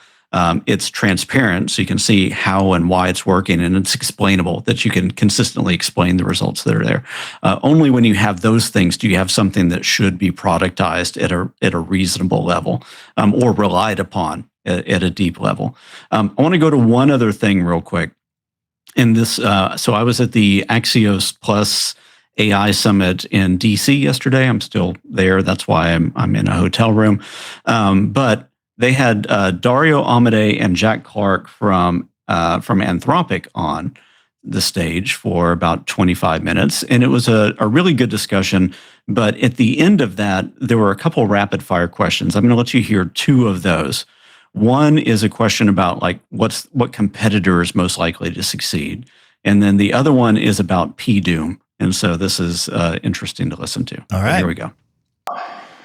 It's transparent, so you can see how and why it's working, and it's explainable, that you can consistently explain the results that are there. Only when you have those things do you have something that should be productized at a reasonable level, or relied upon at a deep level. I want to go to one other thing real quick. In this, so I was at the Axios Plus AI Summit in DC yesterday. I'm still there. That's why I'm in a hotel room. But they had Dario Amodei and Jack Clark from Anthropic on the stage for about 25 minutes, and it was a really good discussion. But at the end of that, there were a couple rapid fire questions. I'm going to let you hear two of those. One is a question about, like, what competitor is most likely to succeed, and then the other one is about P-Doom. And so this is interesting to listen to. All right, here we go.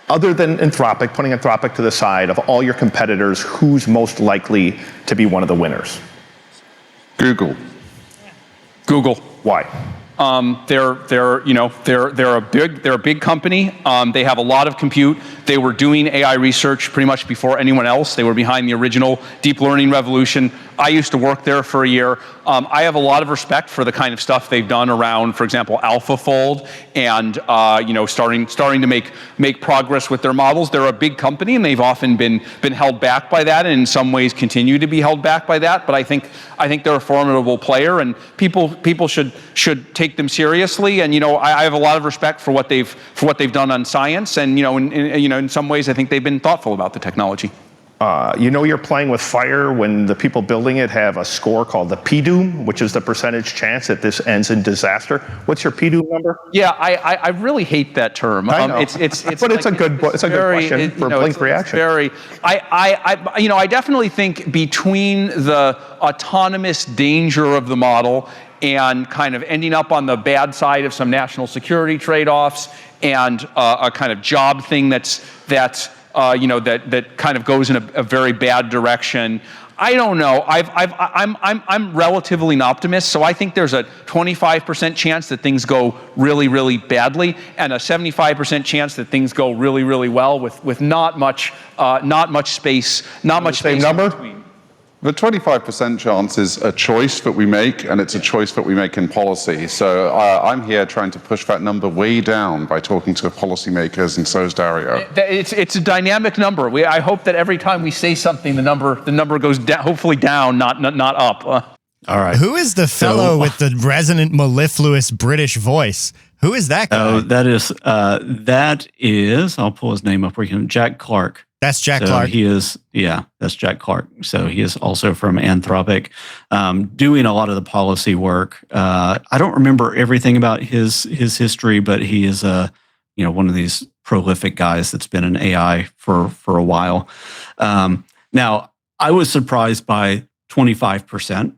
Other than Anthropic, putting Anthropic to the side, of all your competitors, who's most likely to be one of the winners? Google. Why? They're a big company. They have a lot of compute. They were doing AI research pretty much before anyone else. They were behind the original deep learning revolution. I used to work there for a year. I have a lot of respect for the kind of stuff they've done around, for example, AlphaFold, and starting to make progress with their models. They're a big company, and they've often been held back by that, and in some ways continue to be held back by that. But I think they're a formidable player, and people should take them seriously. And I have a lot of respect for what they've done on science, and in some ways I think they've been thoughtful about the technology. You're playing with fire when the people building it have a score called the P-Doom, which is the percentage chance that this ends in disaster. What's your P-Doom number? Yeah, I really hate that term. I know. But it's a good question for Blink reaction. I definitely think between the autonomous danger of the model and kind of ending up on the bad side of some national security trade-offs and a kind of job thing that kind of goes in a very bad direction. I don't know. I'm relatively an optimist, so I think there's a 25% chance that things go really, really badly, and a 75% chance that things go really, really well, with not much space. Not much space in between. The 25% chance is a choice that we make, and it's a choice that we make in policy. So I'm here trying to push that number way down by talking to policymakers, and so is Dario. It's a dynamic number. I hope that every time we say something, the number goes down, hopefully down, not up. All right. Who is the fellow with the resonant, mellifluous British voice? Who is that guy? Oh, that is, I'll pull his name up where you can, Jack Clark. That's Jack So Clark. He is, yeah, that's Jack Clark. So he is also from Anthropic, doing a lot of the policy work. I don't remember everything about his history, but he is one of these prolific guys that's been in AI for a while. Now, I was surprised by 25%,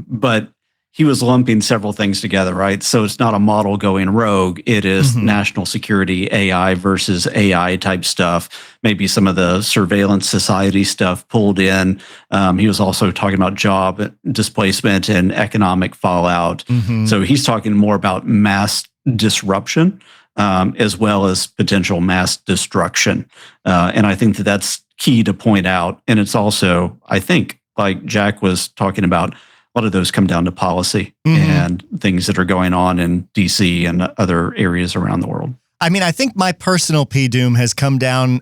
but he was lumping several things together, right? So it's not a model going rogue. It is national security, AI versus AI type stuff. Maybe some of the surveillance society stuff pulled in. He was also talking about job displacement and economic fallout. So he's talking more about mass disruption as well as potential mass destruction. And I think that that's key to point out. And it's also, I think, like Jack was talking about, a lot of those come down to policy and things that are going on in DC and other areas around the world. I mean, I think my personal P-doom has come down,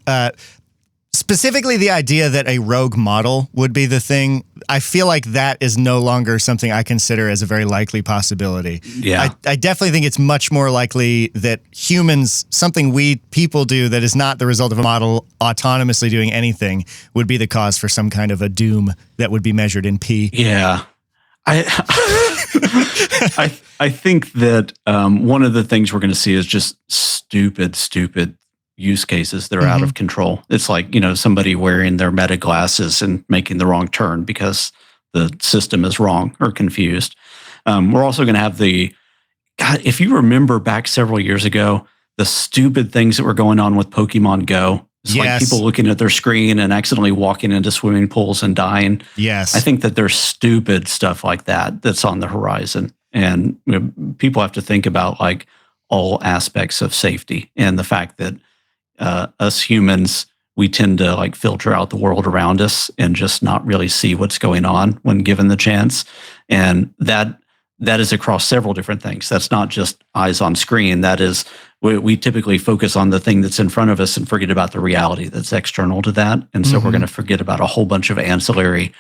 specifically the idea that a rogue model would be the thing. I feel like that is no longer something I consider as a very likely possibility. Yeah. I definitely think it's much more likely that humans, something people do that is not the result of a model autonomously doing anything, would be the cause for some kind of a doom that would be measured in P. Yeah. I think that one of the things we're going to see is just stupid use cases that are out of control. It's like, somebody wearing their meta glasses and making the wrong turn because the system is wrong or confused. We're also going to have if you remember back several years ago, the stupid things that were going on with Pokemon Go. It's like people looking at their screen and accidentally walking into swimming pools and dying. Yes. I think that there's stupid stuff like that that's on the horizon. And people have to think about like all aspects of safety and the fact that us humans, we tend to like filter out the world around us and just not really see what's going on when given the chance. And that is across several different things. That's not just eyes on screen. That is, we typically focus on the thing that's in front of us and forget about the reality that's external to that. And so we're going to forget about a whole bunch of ancillary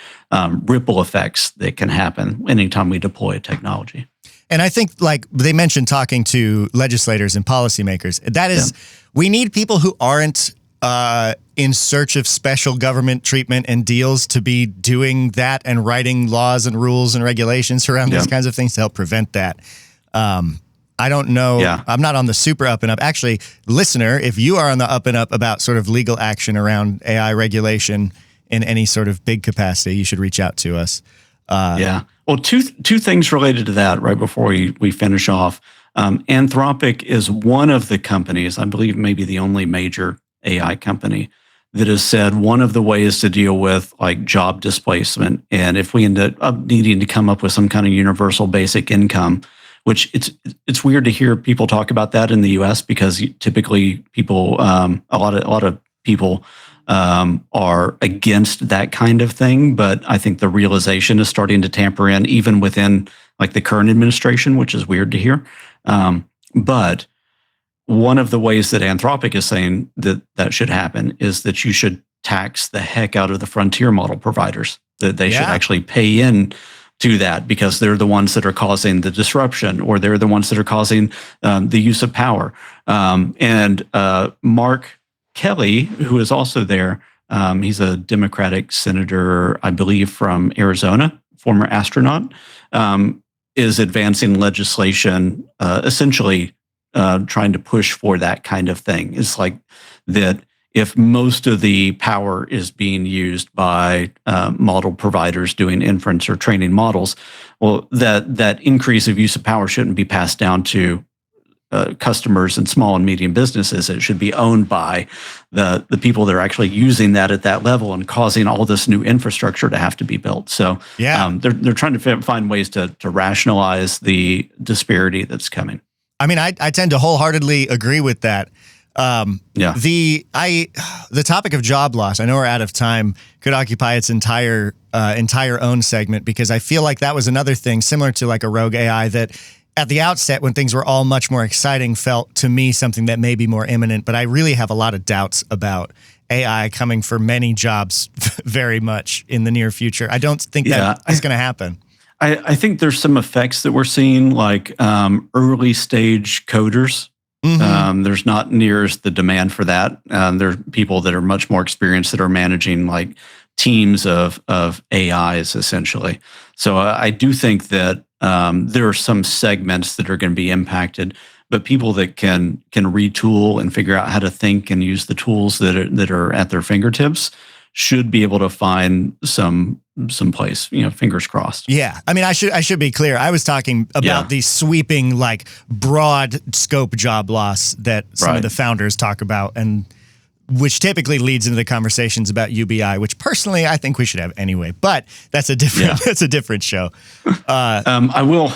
ripple effects that can happen anytime we deploy technology. And I think, like they mentioned, talking to legislators and policymakers, that is, we need people who aren't in search of special government treatment and deals to be doing that and writing laws and rules and regulations around these kinds of things to help prevent that. I don't know. Yeah. I'm not on the super up and up. Actually, listener, if you are on the up and up about sort of legal action around AI regulation in any sort of big capacity, you should reach out to us. Well, two things related to that right before we finish off. Anthropic is one of the companies, I believe maybe the only major AI company, that has said one of the ways to deal with like job displacement, and if we end up needing to come up with some kind of universal basic income, which it's weird to hear people talk about that in the U.S. because typically people, a lot of people are against that kind of thing. But I think the realization is starting to tamper in even within like the current administration, which is weird to hear. But one of the ways that Anthropic is saying that should happen is that you should tax the heck out of the frontier model providers, that they should actually pay in to that because they're the ones that are causing the disruption, or they're the ones that are causing the use of power. And Mark Kelly, who is also there, he's a Democratic senator, I believe, from Arizona, former astronaut, is advancing legislation, essentially trying to push for that kind of thing. It's like that if most of the power is being used by model providers doing inference or training models, well, that increase of use of power shouldn't be passed down to customers and small and medium businesses. It should be owned by the people that are actually using that at that level and causing all this new infrastructure to have to be built. So they're trying to find ways to rationalize the disparity that's coming. I mean, I tend to wholeheartedly agree with that. The topic of job loss, I know we're out of time, could occupy its entire own segment, because I feel like that was another thing similar to like a rogue AI that at the outset, when things were all much more exciting, felt to me something that may be more imminent. But I really have a lot of doubts about AI coming for many jobs very much in the near future. I don't think that is going to happen. I think there's some effects that we're seeing, like early stage coders. There's not near as the demand for that. There are people that are much more experienced that are managing like teams of AIs essentially. So I do think that there are some segments that are going to be impacted, but people that can retool and figure out how to think and use the tools that are at their fingertips should be able to find some place, fingers crossed. Yeah. I mean, I should be clear. I was talking about the sweeping, like broad scope job loss that some of the founders talk about, and which typically leads into the conversations about UBI, which personally I think we should have anyway, but that's a different, that's a different show. I will,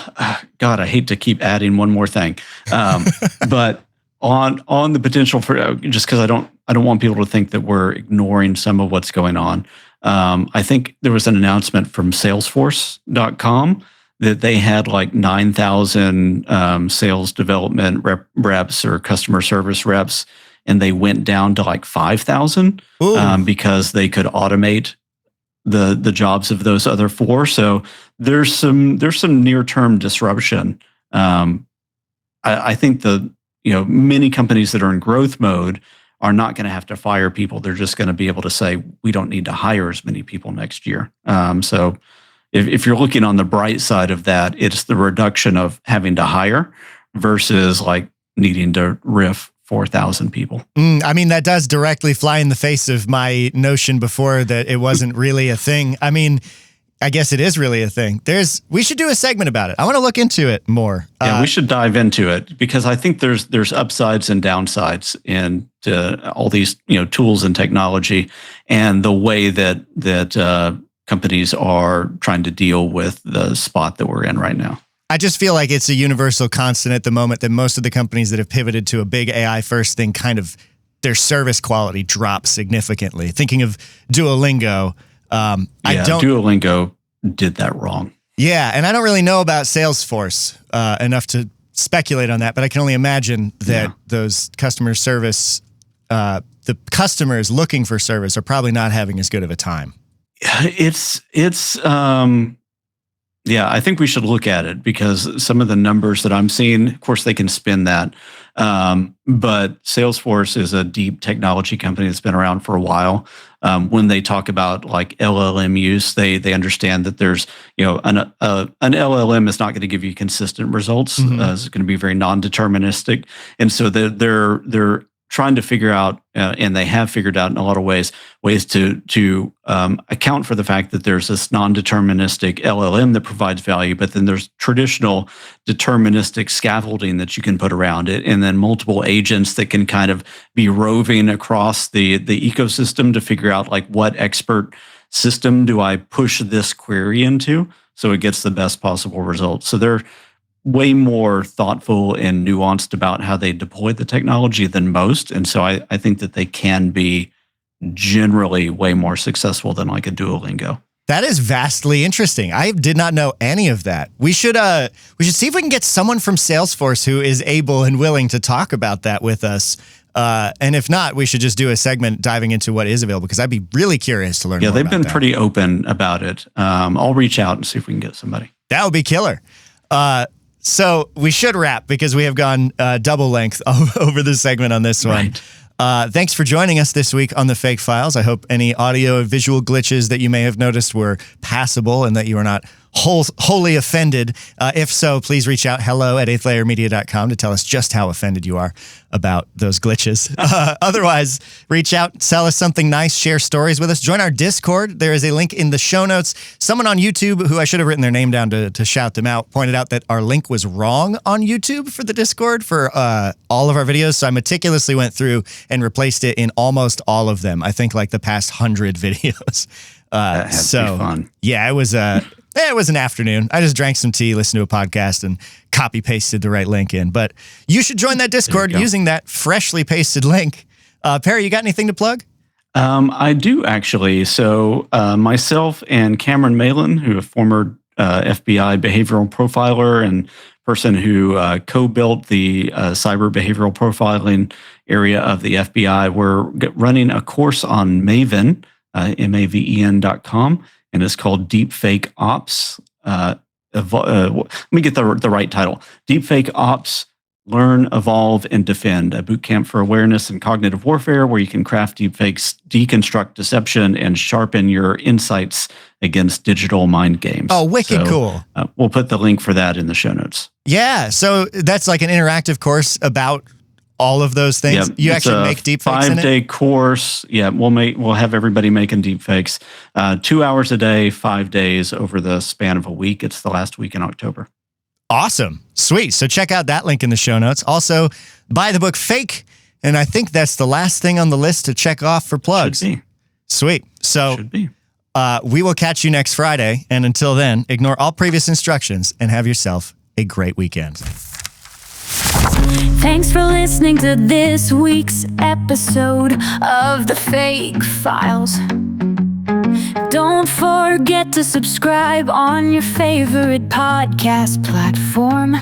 God, I hate to keep adding one more thing. But on the potential for, just because I don't want people to think that we're ignoring some of what's going on. I think there was an announcement from Salesforce.com that they had like 9,000 sales development reps or customer service reps, and they went down to like 5,000 because they could automate the jobs of those other 4. So there's some near-term disruption. I think many companies that are in growth mode are not going to have to fire people. They're just going to be able to say, we don't need to hire as many people next year. So if you're looking on the bright side of that, it's the reduction of having to hire versus like needing to riff 4,000 people. I mean, that does directly fly in the face of my notion before that it wasn't really a thing. I mean, I guess it is really a thing. We should do a segment about it. I want to look into it more. Yeah, we should dive into it, because I think there's upsides and downsides in all these tools and technology, and the way that companies are trying to deal with the spot that we're in right now. I just feel like it's a universal constant at the moment that most of the companies that have pivoted to a big AI first thing, kind of their service quality drops significantly. Thinking of Duolingo. Duolingo did that wrong. Yeah, and I don't really know about Salesforce enough to speculate on that, but I can only imagine that those customer service, the customers looking for service are probably not having as good of a time. I think we should look at it, because some of the numbers that I'm seeing, of course, they can spin that. But Salesforce is a deep technology company that's been around for a while. When they talk about like LLM use, they understand that there's, an LLM is not going to give you consistent results. It's going to be very non-deterministic. And so they're trying to figure out, and they have figured out in a lot of ways to account for the fact that there's this non-deterministic LLM that provides value, but then there's traditional deterministic scaffolding that you can put around it, and then multiple agents that can kind of be roving across the ecosystem to figure out like what expert system do I push this query into so it gets the best possible results. So they're way more thoughtful and nuanced about how they deploy the technology than most. And so I think that they can be generally way more successful than like a Duolingo. That is vastly interesting. I did not know any of that. We should see if we can get someone from Salesforce who is able and willing to talk about that with us. And if not, we should just do a segment diving into what is available, because I'd be really curious to learn more about that. Yeah, they've been pretty open about it. I'll reach out and see if we can get somebody. That would be killer. So we should wrap, because we have gone double length over this segment on this one. Right. Thanks for joining us this week on the Fake Files. I hope any audio and visual glitches that you may have noticed were passable and that you are not wholly offended. If so, please reach out hello@eighthlayermedia.com to tell us just how offended you are about those glitches. Otherwise, reach out, tell us something nice, share stories with us. Join our Discord. There is a link in the show notes. Someone on YouTube, who I should have written their name down to shout them out, pointed out that our link was wrong on YouTube for the Discord for all of our videos. So I meticulously went through and replaced it in almost all of them. I think like the past 100 videos. That had to be fun. Yeah, it was It was an afternoon. I just drank some tea, listened to a podcast, and copy pasted the right link in. But you should join that Discord using that freshly pasted link. Perry, you got anything to plug? I do, actually. So myself and Cameron Malin, who a former FBI behavioral profiler and person who co-built the cyber behavioral profiling area of the FBI, we're running a course on Maven, maven.com, and it's called Deepfake Ops. Let me get the right title. Deepfake Ops, Learn, Evolve, and Defend, a bootcamp for awareness and cognitive warfare where you can craft deepfakes, deconstruct deception, and sharpen your insights against digital mind games. Oh, wicked cool. We'll put the link for that in the show notes. Yeah, so that's like an interactive course about all of those things. You actually make deepfakes in it? 5-day course. Yeah, we'll have everybody making deepfakes. 2 hours a day, 5 days over the span of a week. It's the last week in October. Awesome. Sweet. So check out that link in the show notes. Also, buy the book Fake, and I think that's the last thing on the list to check off for plugs. Should be. Sweet. So Should be. We will catch you next Friday, and until then, ignore all previous instructions and have yourself a great weekend. Thanks for listening to this week's episode of the FAIK Files. Don't forget to subscribe on your favorite podcast platform.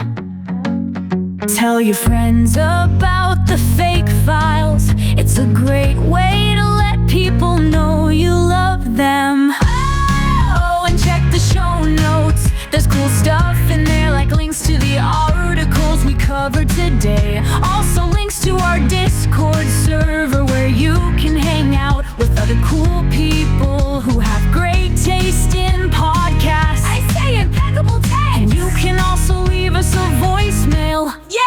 Tell your friends about the FAIK Files. It's a great way to let people know you love them. Oh, and check the show notes. There's cool stuff in there, like links to the articles we covered today. Also links to our Discord server where you can hang out with other cool people who have great taste in podcasts. I say impeccable taste. And you can also leave us a voicemail. Yeah!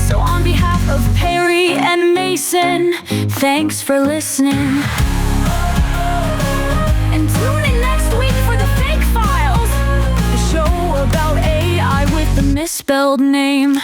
So on behalf of Perry and Mason, thanks for listening. And tune in next week for the FAIK Files, the show about AI with the misspelled name.